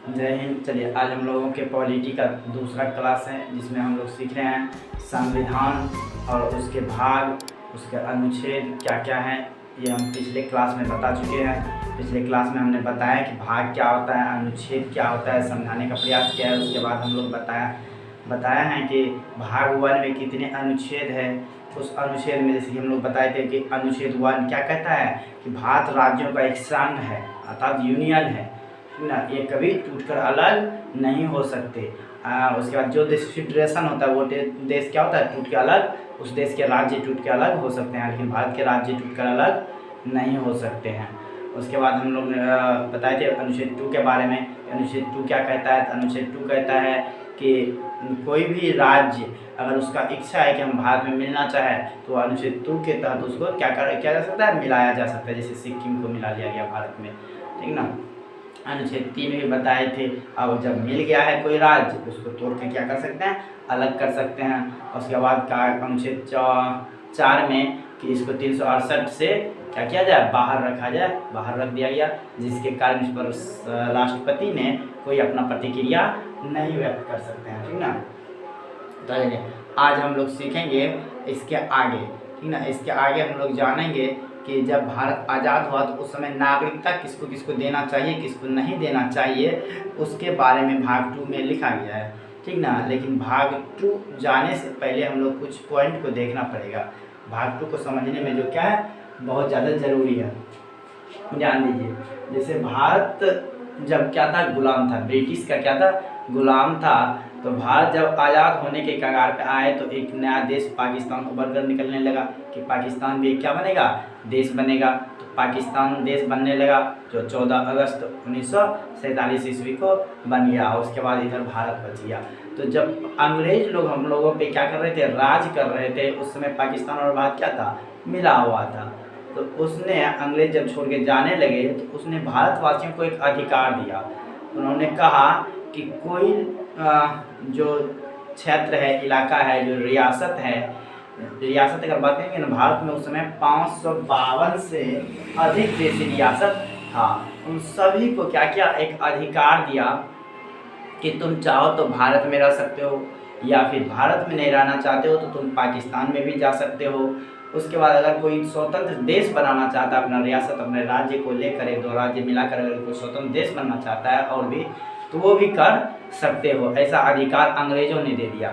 जय हिंद। चलिए आज हम लोगों के पॉलिटी का दूसरा क्लास है जिसमें हम लोग सीख रहे हैं संविधान और उसके भाग, उसके अनुच्छेद क्या क्या हैं। ये हम पिछले क्लास में बता चुके हैं। पिछले क्लास में हमने बताया कि भाग क्या होता है, अनुच्छेद क्या होता है, समझाने का प्रयास किया है। उसके बाद हम लोग बताया है कि भाग 1 में कितने अनुच्छेद हैं। उस अनुच्छेद में जैसे कि हम लोग बताए थे कि अनुच्छेद 1 क्या कहता है कि भारत राज्यों का एक संघ है, अर्थात यूनियन है ना, ये कभी टूटकर अलग नहीं हो सकते। उसके बाद जो देश फेडरेशन होता है वो देश क्या होता है, टूट के अलग, उस देश के राज्य टूट के अलग हो सकते हैं, लेकिन भारत के राज्य टूटकर अलग नहीं हो सकते हैं। उसके बाद हम लोग बताए थे अनुच्छेद 2 के बारे में। अनुच्छेद 2 क्या कहता है, अनुच्छेद 2 कहता है कि कोई भी राज्य अगर उसका इच्छा है कि हम भारत में मिलना चाहे तो अनुच्छेद 2 के तहत उसको क्या जा सकता है, मिलाया जा सकता है। जैसे सिक्किम को मिला लिया गया भारत में, ठीक ना। अनुच्छेद 3 में भी बताए थे, अब जब मिल गया है कोई राज्य उसको तोड़ के क्या कर सकते हैं, अलग कर सकते हैं। उसके बाद का अनुच्छेद 4 में कि इसको 368 से क्या किया जाए, बाहर रखा जाए, बाहर रख दिया गया, जिसके कारण इस पर राष्ट्रपति ने कोई अपना प्रतिक्रिया नहीं व्यक्त कर सकते हैं, ठीक ना। तो आज हम लोग सीखेंगे इसके आगे, ठीक ना। इसके आगे हम लोग जानेंगे कि जब भारत आज़ाद हुआ तो उस समय नागरिकता किसको किसको देना चाहिए, किसको नहीं देना चाहिए, उसके बारे में भाग 2 में लिखा गया है, ठीक ना। लेकिन भाग 2 जाने से पहले हम लोग कुछ पॉइंट को देखना पड़ेगा। भाग 2 को समझने में जो क्या है, बहुत ज़्यादा ज़रूरी है, ध्यान दीजिए। जैसे भारत जब क्या था, गुलाम था, ब्रिटिश का क्या था, गुलाम था। तो भारत जब आज़ाद होने के कगार पे आए तो एक नया देश पाकिस्तान उभर कर निकलने लगा कि पाकिस्तान भी क्या बनेगा, देश बनेगा। तो पाकिस्तान देश बनने लगा जो 14 अगस्त 1947 ईस्वी को बन गया। उसके बाद इधर भारत बच गया। तो जब अंग्रेज लोग हम लोगों पे क्या कर रहे थे, राज कर रहे थे, उस समय पाकिस्तान और भारत क्या था, मिला हुआ था। तो उसने अंग्रेज जब छोड़ के जाने लगे तो उसने भारतवासियों को एक अधिकार दिया। उन्होंने कहा कि कोई जो क्षेत्र है, इलाका है, जो रियासत है, रियासत अगर बात करेंगे ना, भारत में उस समय 552 से अधिक देशी रियासत था। उन सभी को क्या किया, एक अधिकार दिया कि तुम चाहो तो भारत में रह सकते हो, या फिर भारत में नहीं रहना चाहते हो तो तुम पाकिस्तान में भी जा सकते हो। उसके बाद अगर कोई स्वतंत्र देश बनाना चाहता है, अपना रियासत, अपने राज्य को लेकर, एक दो राज्य मिलाकर अगर कोई स्वतंत्र देश बनना चाहता है और भी, तो वो भी कर सकते हो। ऐसा अधिकार अंग्रेजों ने दे दिया,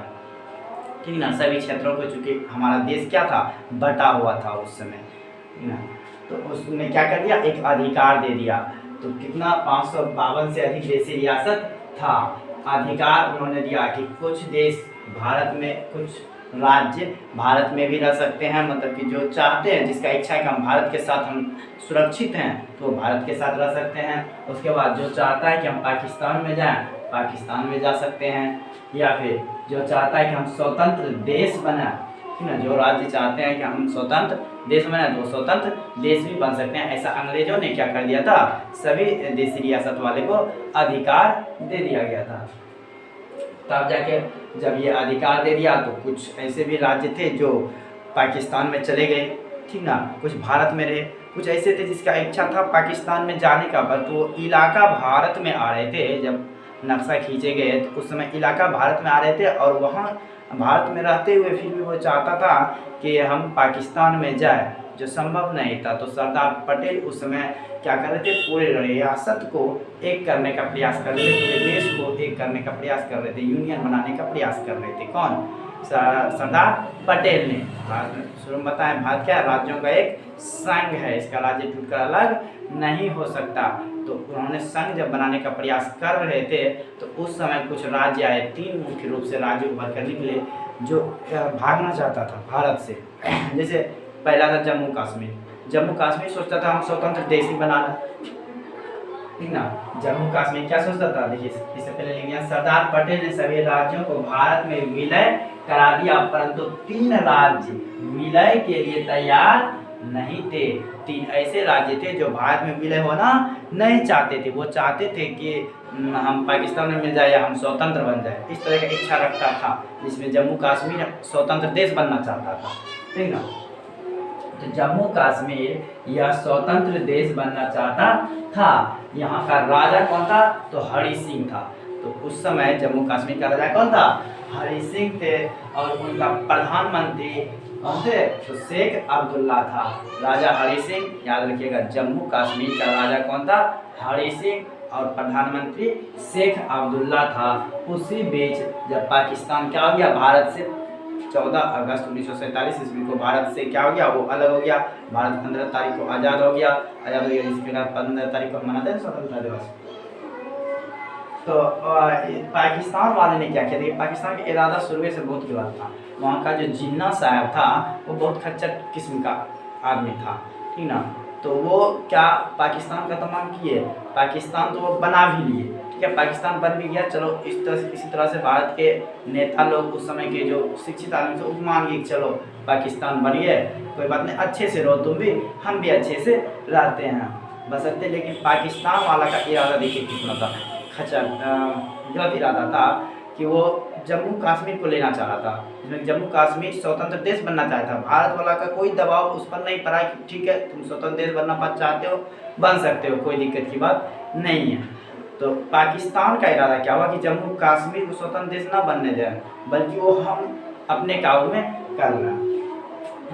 ठीक ना। सभी क्षेत्रों को, चूँकि हमारा देश क्या था, बटा हुआ था उस समय, ठीक ना। तो उसने क्या कर दिया, एक अधिकार दे दिया। तो कितना, 552 से अधिक देशी रियासत था। अधिकार उन्होंने दिया कि कुछ देश भारत में, कुछ राज्य भारत में भी रह सकते हैं, मतलब कि जो चाहते हैं, जिसका इच्छा है कि हम भारत के साथ हम सुरक्षित हैं तो भारत के साथ रह सकते हैं। उसके बाद जो चाहता है कि हम पाकिस्तान में जाएं, पाकिस्तान में जा सकते हैं, या फिर जो चाहता है कि हम स्वतंत्र देश बना, ठीक ना, जो राज्य चाहते हैं कि हम स्वतंत्र देश बना तो स्वतंत्र देश भी बन सकते हैं। ऐसा अंग्रेजों ने क्या कर दिया था, सभी देशी रियासत वाले को अधिकार दे दिया गया था। तब जाके जब ये अधिकार दे दिया तो कुछ ऐसे भी राज्य थे जो पाकिस्तान में चले गए, ठीक ना, कुछ भारत में रहे, कुछ ऐसे थे जिसका इच्छा था पाकिस्तान में जाने का, पर तो इलाका भारत में आ रहे थे। जब नक्शा खींचे गए तो उस समय इलाका भारत में आ रहे थे, और वहाँ भारत में रहते हुए फिर भी वो चाहता था कि हम पाकिस्तान में जाए, जो संभव नहीं था। तो सरदार पटेल उस समय क्या कर रहे थे, पूरे रियासत को एक करने का प्रयास कर रहे थे, पूरे देश को एक करने का प्रयास कर रहे थे, यूनियन बनाने का प्रयास कर रहे थे। कौन, सरदार पटेल ने। शुरू में बताएं, भारत क्या राज्यों का एक संघ है, इसका राज्य टूटकर अलग नहीं हो सकता। तो उन्होंने संघ जब बनाने का प्रयास कर रहे थे तो उस समय कुछ राज्य आए, 3 मुख्य रूप से राज्य उभर कर निकले जो भागना चाहता था भारत से। जैसे पहला था जम्मू कश्मीर। जम्मू कश्मीर सोचता था हम स्वतंत्र देश ही बनाना, ठीक ना। जम्मू कश्मीर क्या सोचता था, देखिए इससे पहले लिख दिया, सरदार पटेल ने सभी राज्यों को भारत में विलय करा दिया, परंतु 3 राज्य विलय के लिए तैयार नहीं थे। 3 ऐसे राज्य थे जो भारत में विलय होना नहीं चाहते थे। वो चाहते थे कि हम पाकिस्तान में मिल जाए या हम स्वतंत्र बन जाए, इस तरह की इच्छा रखता था, जिसमें जम्मू कश्मीर स्वतंत्र देश बनना चाहता था, ठीक ना। तो जम्मू कश्मीर यह स्वतंत्र देश बनना चाहता था। यहाँ का राजा कौन था? तो हरि सिंह था। तो उस समय जम्मू कश्मीर का राजा कौन था? हरि सिंह थे। और उनका प्रधानमंत्री कौन थे? तो शेख अब्दुल्ला था। राजा हरि सिंह, याद रखिएगा, जम्मू कश्मीर का राजा कौन था? हरि सिंह। और प्रधानमंत्री शेख अब्दुल्ला था। उसी बीच जब पाकिस्तान क्या हो गया? भारत से 14 अगस्त 1947 ईस्वी को भारत से क्या हो गया? वो अलग हो गया। भारत 15 तारीख को आज़ाद हो गया। जिसके बाद 15 तारीख को हम मनाते हैं स्वतंत्रता दिवस। तो पाकिस्तान वाले ने क्या किया? देखिए, पाकिस्तान का इरादा शुरू से बहुत गलत था। वहाँ का जो जिन्ना साहब था वो बहुत खच्चर किस्म का आदमी था, ठीक ना। तो वो क्या पाकिस्तान का तमाम किए, पाकिस्तान तो वो बना भी लिए, ठीक है, पाकिस्तान बन भी गया। चलो इसी तरह से भारत के नेता लोग उस समय के जो शिक्षित आदमी थे वो मान गए, चलो पाकिस्तान बनिए, कोई बात नहीं, अच्छे से रहो तुम भी, हम भी अच्छे से रहते हैं, बसरते। लेकिन पाकिस्तान वाला का इरादा देखिए कितना था खच्चर, गलत इरादा था कि वो जम्मू कश्मीर को लेना चाह रहा था, जिसमें जम्मू कश्मीर स्वतंत्र देश बनना चाहता था। भारत वाला का कोई दबाव उस पर नहीं पड़ा कि ठीक है तुम स्वतंत्र देश बनना चाहते हो, बन सकते हो, कोई दिक्कत की बात नहीं है। तो पाकिस्तान का इरादा क्या हुआ कि जम्मू कश्मीर को स्वतंत्र देश ना बनने दें, बल्कि वो हम अपने काबू में कर लें।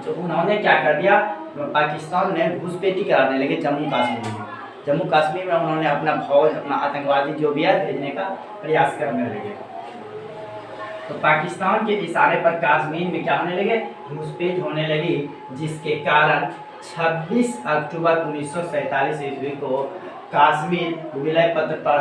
तो उन्होंने क्या कर दिया? पाकिस्तान ने घुसपैठी कराने लगे जम्मू कश्मीर में। जम्मू कश्मीर में उन्होंने अपना फौज, अपना आतंकवादी जो भी है भेजने का प्रयास करने लगे। तो पाकिस्तान के इशारे पर कश्मीर में क्या होने लगे? घुसपैठ होने लगी, जिसके कारण 26 अक्टूबर 1947 ईस्वी को कश्मीर विलय पत्र पर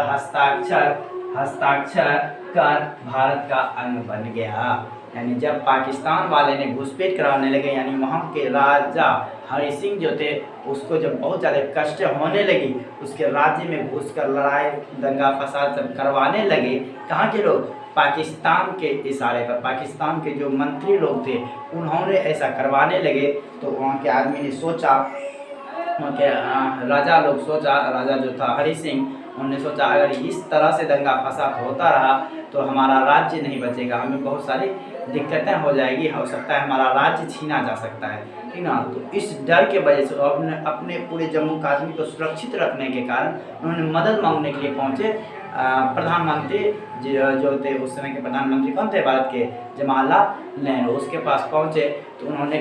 हस्ताक्षर कर भारत का अंग बन गया। यानी जब पाकिस्तान वाले ने घुसपैठ कराने लगे, यानी वहाँ के राजा हरि सिंह जो थे उसको जब बहुत ज़्यादा कष्ट होने लगी, उसके राज्य में घुसकर लड़ाई दंगा फसाद सब करवाने लगे। कहाँ के लोग? पाकिस्तान के इशारे पर, पाकिस्तान के जो मंत्री लोग थे उन्होंने ऐसा करवाने लगे। तो वहाँ के आदमी ने सोचा, वहाँ के राजा लोग सोचा, राजा जो था हरि सिंह, उन्होंने सोचा अगर इस तरह से दंगा फसाद होता रहा तो हमारा राज्य नहीं बचेगा, हमें बहुत सारी दिक्कतें हो जाएगी, हो सकता है हमारा राज्य छीना जा सकता है, ठीक ना। तो इस डर के वजह से अपने पूरे जम्मू कश्मीर को सुरक्षित रखने के कारण उन्होंने मदद मांगने के लिए पहुँचे। प्रधानमंत्री जो थे उस समय के प्रधानमंत्री कौन थे? भारत के जवाहरलाल नेहरू, उसके पास पहुँचे। तो उन्होंने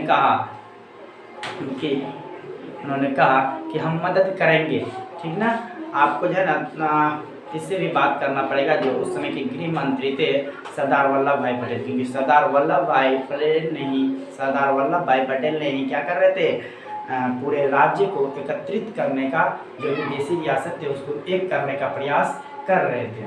कहा कि हम मदद करेंगे, ठीक ना। आपको जो है ना इससे भी बात करना पड़ेगा जो उस समय के गृह मंत्री थे सरदार वल्लभ भाई पटेल, क्योंकि सरदार वल्लभ भाई पटेल ने ही क्या कर रहे थे? पूरे राज्य को एकत्रित करने का, जो विदेशी रियासत थे उसको एक करने का प्रयास कर रहे थे,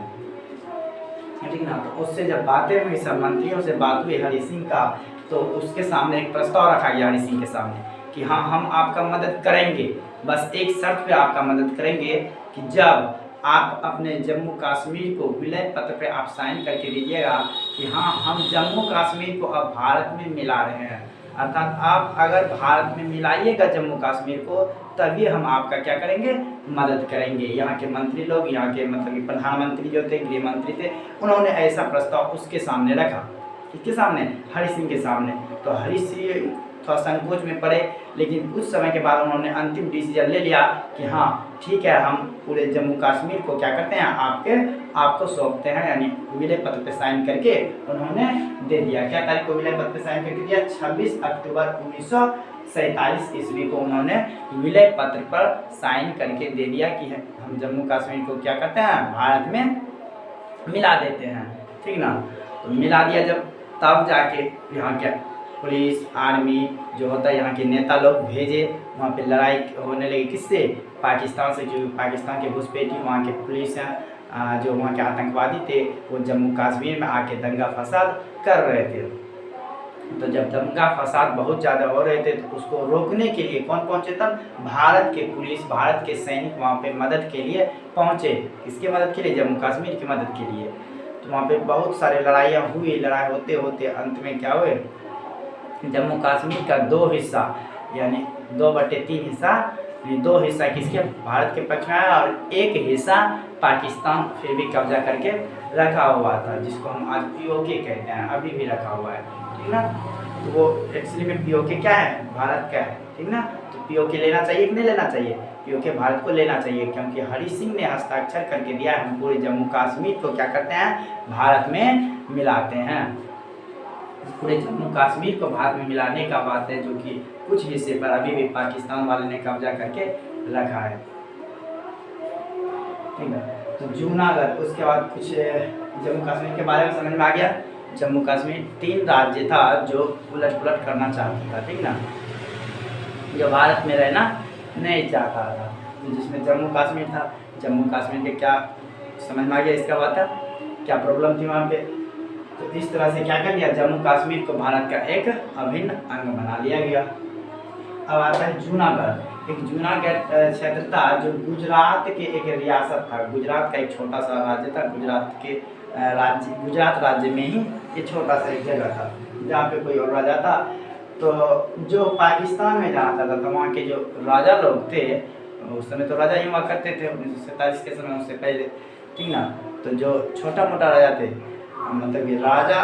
ठीक ना। तो उससे जब बातें हुई, सब मंत्रियों से बात हुई हरि सिंह का, तो उसके सामने एक प्रस्ताव रखा गया हरि सिंह के सामने कि हाँ हम आपका मदद करेंगे, बस एक शर्त पे आपका मदद करेंगे कि जब आप अपने जम्मू कश्मीर को विलय पत्र पे आप साइन करके दीजिएगा कि हाँ हम जम्मू कश्मीर को अब भारत में मिला रहे हैं, अर्थात आप अगर भारत में मिलाइएगा जम्मू कश्मीर को तभी हम आपका क्या करेंगे? मदद करेंगे। यहाँ के मंत्री लोग, यहाँ के मतलब कि प्रधानमंत्री जो थे, गृह मंत्री थे, उन्होंने ऐसा प्रस्ताव उसके सामने रखा। किसके सामने? हरि सिंह के सामने। तो हरि सिंह थोड़ा संकोच में पड़े, लेकिन कुछ समय के बाद उन्होंने अंतिम डिसीजन ले लिया कि हाँ ठीक है, हम पूरे जम्मू कश्मीर को क्या करते हैं? आपको सौंपते हैं, यानी विलय पत्र पे साइन करके उन्होंने दे दिया। क्या तारीख को विलय पत्र पे साइन करके दिया? 26 अक्टूबर 1947 ईस्वी को उन्होंने विलय पत्र पर साइन करके दे दिया कि हम जम्मू कश्मीर को क्या करते हैं? भारत में मिला देते हैं, ठीक ना। तो मिला दिया जब, तब जाके यहाँ क्या पुलिस आर्मी जो होता है, यहाँ के नेता लोग भेजे, वहाँ पे लड़ाई होने लगी। किससे? पाकिस्तान से। जो पाकिस्तान के घुसपैठी वहाँ के पुलिस हैं, जो वहाँ के आतंकवादी थे, वो जम्मू कश्मीर में आके दंगा फसाद कर रहे थे। तो जब दंगा फसाद बहुत ज़्यादा हो रहे थे तो उसको रोकने के लिए कौन पहुँचे? तब भारत के पुलिस, भारत के सैनिक वहाँ पे मदद के लिए पहुँचे। किसके मदद के लिए? जम्मू कश्मीर की मदद के लिए। तो वहाँ पे बहुत सारे लड़ाइयाँ हुई, लड़ाई होते होते अंत में क्या हुए? जम्मू कश्मीर का 2 हिस्सा, यानी 2/3 हिस्सा, 2 हिस्सा किसके? भारत के पक्ष में आया, और 1 हिस्सा पाकिस्तान फिर भी कब्जा करके रखा हुआ था, जिसको हम आज POK कहते हैं, अभी भी रखा हुआ है, ठीक ना। तो वो एक्चुअली में पीओके क्या है, भारत का है, ठीक ना। तो पीओके लेना चाहिए कि नहीं लेना चाहिए, पीओके भारत को लेना चाहिए, क्योंकि हरि सिंह ने हस्ताक्षर करके दिया है, हम पूरे जम्मू कश्मीर को क्या करते हैं, भारत में मिलाते हैं। पूरे जम्मू कश्मीर को भारत में मिलाने का बात है, जो कि कुछ हिस्से पर अभी भी पाकिस्तान वाले ने कब्जा करके रखा है, ठीक है। तो जूनागढ़, उसके बाद कुछ जम्मू कश्मीर के बारे में समझ में आ गया। जम्मू कश्मीर 3 राज्य था जो उलट पुलट करना चाहता था, ठीक ना, जो भारत में रहना नहीं चाहता था, जिसमें जम्मू कश्मीर था। जम्मू कश्मीर के क्या समझ में आ गया इसका बात है, क्या प्रॉब्लम थी वहाँ पे। तो इस तरह से क्या कर लिया, जम्मू कश्मीर को भारत का एक अभिन्न अंग बना लिया गया। अब आता है जूनागढ़। एक जूनागढ़ क्षेत्र था जो गुजरात के एक रियासत था, गुजरात का एक छोटा सा राज्य था, गुजरात राज्य में ही ये छोटा सा एक जगह था जहाँ पे कोई और राजा था। तो जो पाकिस्तान में जाना चाहता था, वहाँ के जो राजा लोग थे, उस समय तो राजा ही हुआ करते थे 1947 के समय, उससे पहले, ठीक ना। तो जो छोटा मोटा राजा थे, मतलब कि राजा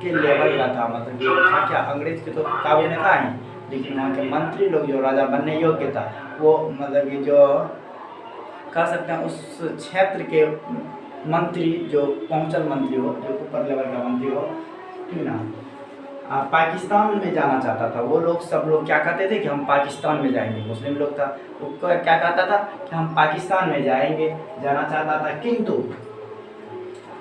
के लेवल का था, मतलब कि था क्या, अंग्रेज के तो काबू में था ही, लेकिन वहाँ के मंत्री लोग जो राजा बनने योग्य था, वो मतलब कि जो कह सकते हैं उस क्षेत्र के मंत्री, जो पहुँचल मंत्री हो, जो ऊपर लेवल का मंत्री हो, ठीक ना, पाकिस्तान में जाना चाहता था। वो लोग सब लोग क्या कहते थे कि हम पाकिस्तान में जाएंगे, मुस्लिम लोग था, वो क्या कहता था कि हम पाकिस्तान में जाएंगे, जाना चाहता था। किंतु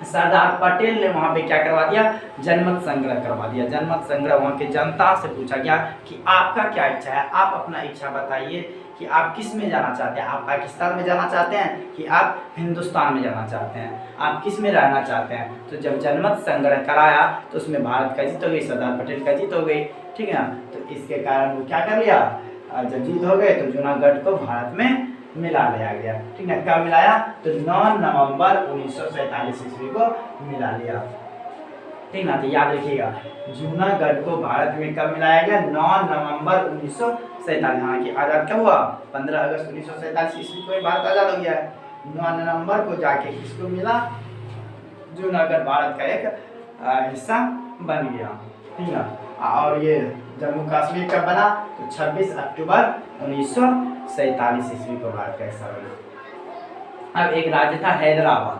सरदार पटेल ने वहाँ पे क्या करवा दिया, जनमत संग्रह करवा दिया। जनमत संग्रह, वहाँ के जनता से पूछा गया कि आपका क्या इच्छा है, आप अपना इच्छा बताइए कि आप किस में जाना चाहते हैं, आप पाकिस्तान में जाना चाहते हैं कि आप हिंदुस्तान में जाना चाहते हैं, आप किस में रहना चाहते हैं। तो जब जनमत संग्रह कराया तो उसमें भारत का जीत हो गई, सरदार पटेल का जीत हो गई, ठीक है ना। तो इसके कारण वो क्या कर लिया, जब जीत हो गए तो जूनागढ़ को भारत में मिला लिया गया, ठीक है। कब मिलाया, तो 9 नवंबर 1947 ईस्वी को मिला लिया, ठीक ना। तो याद रखिएगा, जूनागढ़ को भारत में कब मिलाया गया, 9 नवंबर 1947। हाँ कि आज़ाद कब हुआ, 15 अगस्त 1947 ईस्वी को भारत आज़ाद हो गया है। 9 नवंबर को जाके किसको मिला, जूनागढ़ भारत का एक हिस्सा बन गया, ठीक ना। और ये जम्मू कश्मीर कब बना, तो 26 अक्टूबर 1947 ईस्वी को भारत का हिस्सा बना। अब एक राज्य था हैदराबाद।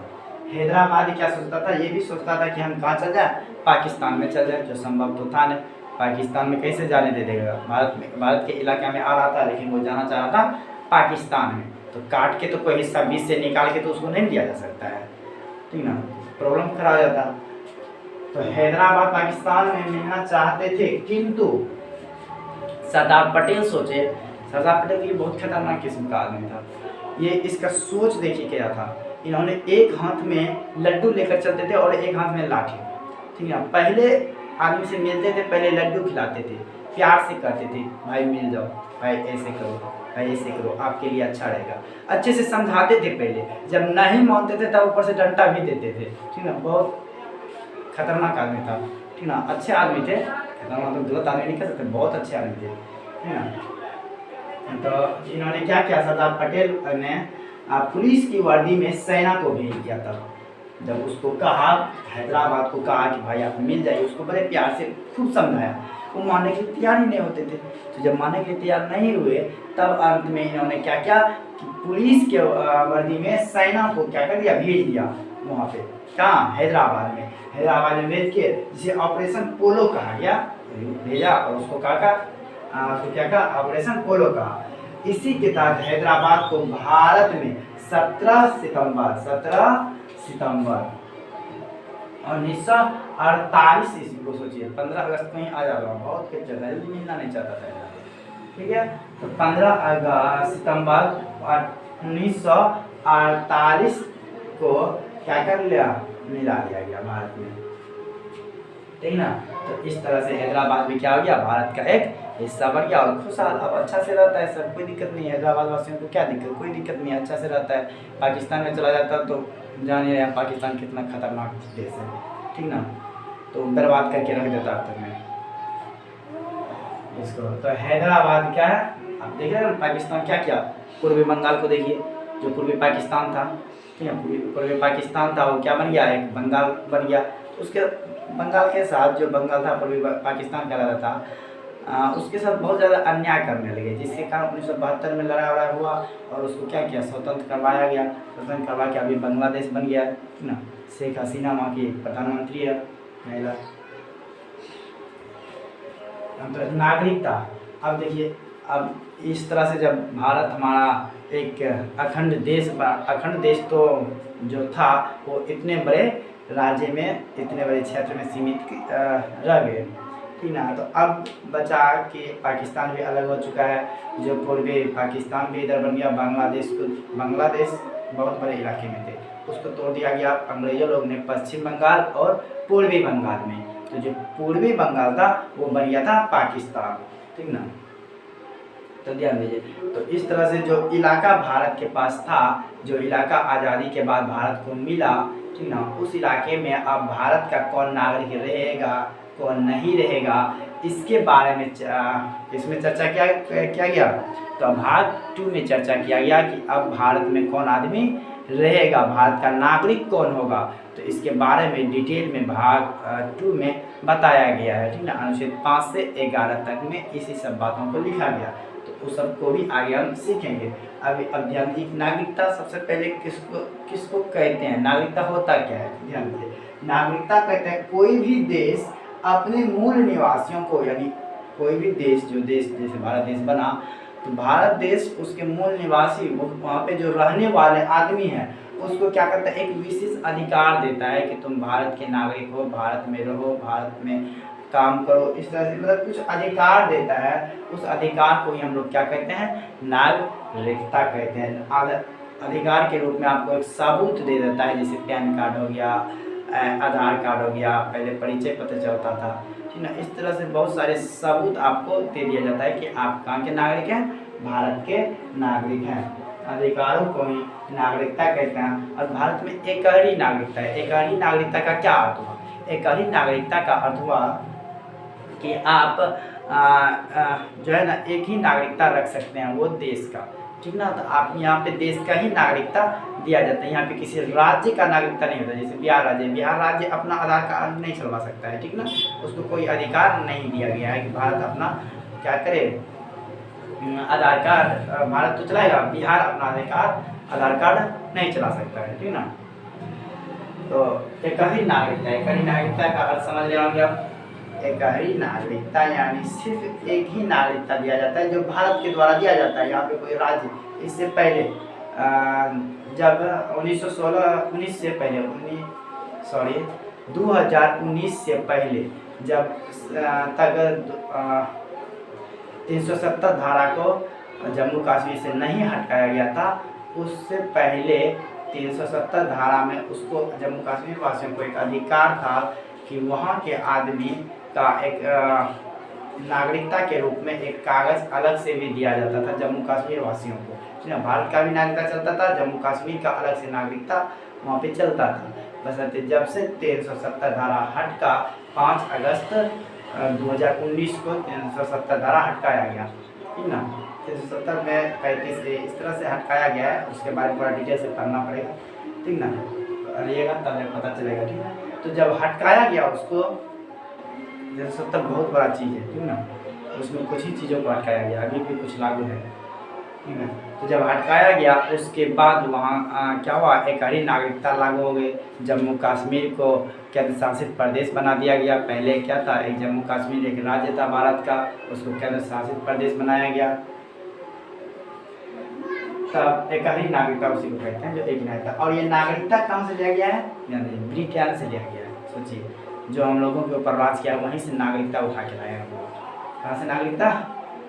हैदराबाद क्या सोचता था, ये भी सोचता था कि हम कहाँ चल जाए, पाकिस्तान में चल जाए, जो संभव तो था नहीं। पाकिस्तान में कैसे जाने दे देगा, भारत के इलाके में आ रहा था, लेकिन वो जाना चाह रहा था पाकिस्तान में। तो काट के तो कोई हिस्सा बीच से निकाल के तो उसको नहीं दिया जा सकता है, ठीक ना, प्रॉब्लम खड़ा हो जाता। तो हैदराबाद पाकिस्तान में मिलना चाहते थे, किंतु सरदार पटेल सोचे, सरदार पटेल ये बहुत खतरनाक किस्म का आदमी था। ये इसका सोच देखिए क्या था, इन्होंने एक हाथ में लड्डू लेकर चलते थे और एक हाथ में लाठी, ठीक है। पहले आदमी से मिलते थे, पहले लड्डू खिलाते थे, प्यार से कहते थे भाई मिल जाओ, भाई ऐसे करो, भाई ऐसे करो, आपके लिए अच्छा रहेगा, अच्छे से समझाते थे पहले। जब नहीं मानते थे तब ऊपर से डंडा भी देते थे, ठीक ना। बहुत खतरनाक आदमी था, ठीक ना। अच्छे आदमी थे, खतरनाक तो गलत आदमी नहीं कह सकते, बहुत अच्छे आदमी थे, ठीक ना। तो इन्होंने क्या किया, सरदार पटेल ने पुलिस की वर्दी में सेना को भेज दिया था। जब उसको कहा, हैदराबाद को कहा कि भाई आप मिल जाइए, उसको बड़े प्यार से खूब समझाया, वो मानने के लिए तैयार ही नहीं होते थे। तो जब मानने के लिए तैयार नहीं हुए, तब अंत में इन्होंने क्या किया कि पुलिस के वर्दी में सेना को क्या कर दिया, भेज दिया वहाँ पे, कहाँ, हैदराबाद में। हैदराबाद में भेज के जिसे ऑपरेशन पोलो कहा गया, भेजा, और उसको कहा तो क्या कहा, ऑपरेशन पोलो कहा। इसी के तहत हैदराबाद को भारत में 17 सितंबर 1948 ईस्वी को, सोचिए 15 अगस्त को ही आ जा रहा, बहुत कुछ जल्दी मिलना नहीं चाहता था, ठीक है। तो 15 सितंबर 1948 को क्या कर लिया, मिला लिया गया भारत में, ठीक ना। तो इस तरह से हैदराबाद भी क्या हो गया, भारत का एक हिस्सा बन गया और खुशहाल अब अच्छा से रहता है, सब कोई दिक्कत नहीं है। हैदराबाद वासियों को क्या दिक्कत, कोई दिक्कत नहीं है, अच्छा से रहता है। पाकिस्तान में चला जाता तो जान ही रहे हैं पाकिस्तान कितना खतरनाक देश है, ठीक ना, तो बर्बाद करके रख देता है में इसको। तो हैदराबाद क्या है, आप देख रहे हैं पाकिस्तान क्या किया, पूर्वी बंगाल को देखिए, जो पूर्वी पाकिस्तान था, ठीक है, पूर्वी पाकिस्तान था, वो क्या बन गया, एक बंगाल बन गया। उसके बंगाल के साथ, जो बंगाल था पूर्वी पाकिस्तान कहलाता था, उसके साथ बहुत ज़्यादा अन्याय करने लगे, जिसके कारण 1972 में लड़ाई वड़ाई हुआ और उसको क्या किया, स्वतंत्र करवाया गया। स्वतंत्र करवा के अभी बांग्लादेश बन गया है ना। शेख हसीना वहाँ की प्रधानमंत्री है, महिला। नागरिकता, अब देखिए, अब इस तरह से जब भारत हमारा एक अखंड देश तो जो था वो इतने बड़े राज्य में, इतने बड़े क्षेत्र में सीमित रह गए, ठीक ना। तो अब बचा कि पाकिस्तान भी अलग हो चुका है, जो पूर्वी पाकिस्तान भी इधर बन गया। बांग्लादेश बहुत बड़े इलाके में थे, उसको तोड़ दिया गया अंग्रेजों लोग ने पश्चिम बंगाल और पूर्वी बंगाल में। तो जो पूर्वी बंगाल था वो बन गया था पाकिस्तान, ठीक ना। तो ध्यान दीजिए, तो इस तरह से जो इलाका भारत के पास था, जो इलाका आज़ादी के बाद भारत को मिला, ठीक ना, उस इलाके में अब भारत का कौन नागरिक रहेगा, कौन नहीं रहेगा, इसके बारे में इसमें चर्चा किया गया। तो भाग 2 में चर्चा किया गया कि अब भारत में कौन आदमी रहेगा, भारत का नागरिक कौन होगा। तो इसके बारे में डिटेल में भाग 2 में बताया गया है, ठीक ना। अनुच्छेद 5 से 11 तक में इसी सब बातों को लिखा गया, तो उस सब को भी आगे हम सीखेंगे। अभी अब ध्यान दीजिए, नागरिकता सबसे पहले किसको कहते हैं, नागरिकता होता क्या है, ध्यान दीजिए। नागरिकता कहते हैं कोई भी देश अपने मूल निवासियों को, यानी कोई भी देश, जो देश जैसे भारत देश बना, तो भारत देश उसके मूल निवासी, वहाँ पे जो रहने वाले आदमी हैं, उसको क्या करता है, एक विशेष अधिकार देता है कि तुम भारत के नागरिक हो, भारत में रहो, भारत में काम करो। इस तरह से मतलब कुछ अधिकार देता है। उस अधिकार को ही हम लोग क्या कहते हैं, नागरिकता कहते हैं। अधिकार के रूप में आपको एक सबूत दे देता है, जैसे पैन कार्ड हो गया, आधार कार्ड हो गया, पहले परिचय पत्र चलता था, ठीक ना। इस तरह से बहुत सारे सबूत आपको दे दिया जाता है कि आप कहाँ के नागरिक हैं, भारत के नागरिक हैं। अधिकारों को ही नागरिकता कहते हैं। और भारत में एकहरी नागरिकता है। एकहरी नागरिकता का क्या अर्थ हुआ? एकहरी नागरिकता का अर्थ हुआ कि आप जो है ना, एक ही नागरिकता रख सकते हैं वो देश का, ठीक ना। तो आप यहाँ पे देश का ही नागरिकता दिया जाता है। यहाँ पे किसी राज्य का नागरिकता नहीं होता। जैसे बिहार राज्य अपना आधार कार्ड नहीं चलवा सकता है, ठीक ना। उसको कोई अधिकार नहीं दिया गया है कि भारत अपना क्या करे, आधार कार्ड, भारत तो चलाएगा, बिहार अपना आधार कार्ड नहीं चला सकता है, ठीक ना। तो एकहरी नागरिकता का अर्थ समझ रहे होंगे आप। एकहरी नागरिकता यानी सिर्फ एक ही नागरिकता दिया जाता है, जो भारत के द्वारा दिया जाता है। यहाँ पे कोई राज्य, इससे पहले जब 2019 से पहले 2019 से पहले जब तक 370 धारा को जम्मू कश्मीर से नहीं हटाया गया था, उससे पहले 370 धारा में उसको जम्मू कश्मीर वासियों को एक अधिकार था कि वहाँ के आदमी का एक नागरिकता के रूप में एक कागज़ अलग से भी दिया जाता था जम्मू कश्मीर वासियों को, ठीक है। भारत का भी नागरिकता चलता था, जम्मू कश्मीर का अलग से नागरिकता वहाँ पे चलता था। बस जब से 370 धारा हटका 5 अगस्त 2019 को 370 धारा हटकाया गया, ठीक ना। 370 में 35 से इस तरह से हटकाया गया है। उसके बारे में थोड़ा डिटेल से पढ़ना पड़ेगा, ठीक ना, पढ़िएगा तब पता चलेगा, ठीक है। तो जब हटकाया गया उसको, 370 बहुत बड़ा चीज़ है, ठीक ना। उसमें कुछ ही चीज़ों को हटकाया गया, अभी भी कुछ लागू है, ठीक है। तो जब हटकाया गया उसके बाद वहाँ क्या हुआ, एकहरी नागरिकता लागू हो गई। जम्मू कश्मीर को केंद्र शासित प्रदेश बना दिया गया। पहले क्या था, एक जम्मू कश्मीर एक राज्य था भारत का, उसको केंद्र शासित प्रदेश बनाया गया। तब एकहरी नागरिकता उसी को कहते हैं, जो एक नागरिकता। और ये नागरिकता कहाँ से लिया गया है, ब्रिटेन से लिया गया है। सोचिए, जो हम लोगों के ऊपर राज किया वहीं से नागरिकता उठा के लाए हम लोग। कहाँ से नागरिकता,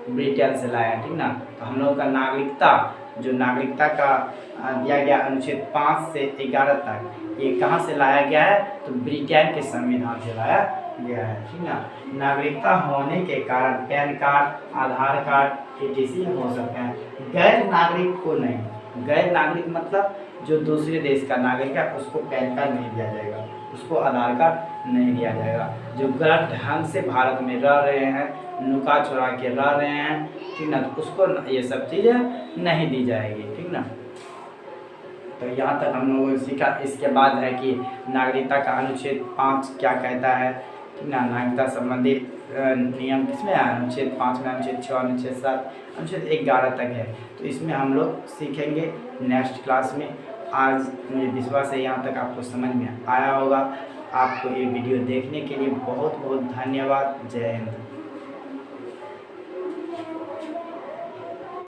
ब्रिटेन से लाया, ठीक ना। तो हम लोगों का नागरिकता, जो नागरिकता का दिया गया अनुच्छेद 5 से 11 तक, ये कहाँ से लाया गया है, तो ब्रिटेन के संविधान से लाया गया है, ठीक ना। नागरिकता होने के कारण पैन कार्ड, आधार कार्ड, etc हो सकते हैं। गैर नागरिक को नहीं। गैर नागरिक मतलब जो दूसरे देश का नागरिक है उसको पैन कार्ड नहीं दिया जाएगा, उसको आधार कार्ड नहीं दिया जाएगा। जो गलत ढंग से भारत में रह रहे हैं, नुका चुरा के रह रहे हैं, ठीक ना, तो उसको ये सब चीज़ें नहीं दी जाएगी, ठीक ना। तो यहाँ तक हम लोगों ने सीखा। इसके बाद है कि नागरिकता का अनुच्छेद 5 क्या कहता है, ठीक ना। नागरिकता संबंधी नियम किसमें है, अनुच्छेद 5 में, अनुच्छेद 6, अनुच्छेद 7, अनुच्छेद 11 तक है। तो इसमें हम लोग सीखेंगे नेक्स्ट क्लास में। आज मुझे विश्वास है यहाँ तक आपको समझ में आया होगा। आपको ये वीडियो देखने के लिए बहुत बहुत धन्यवाद। जय हिंद।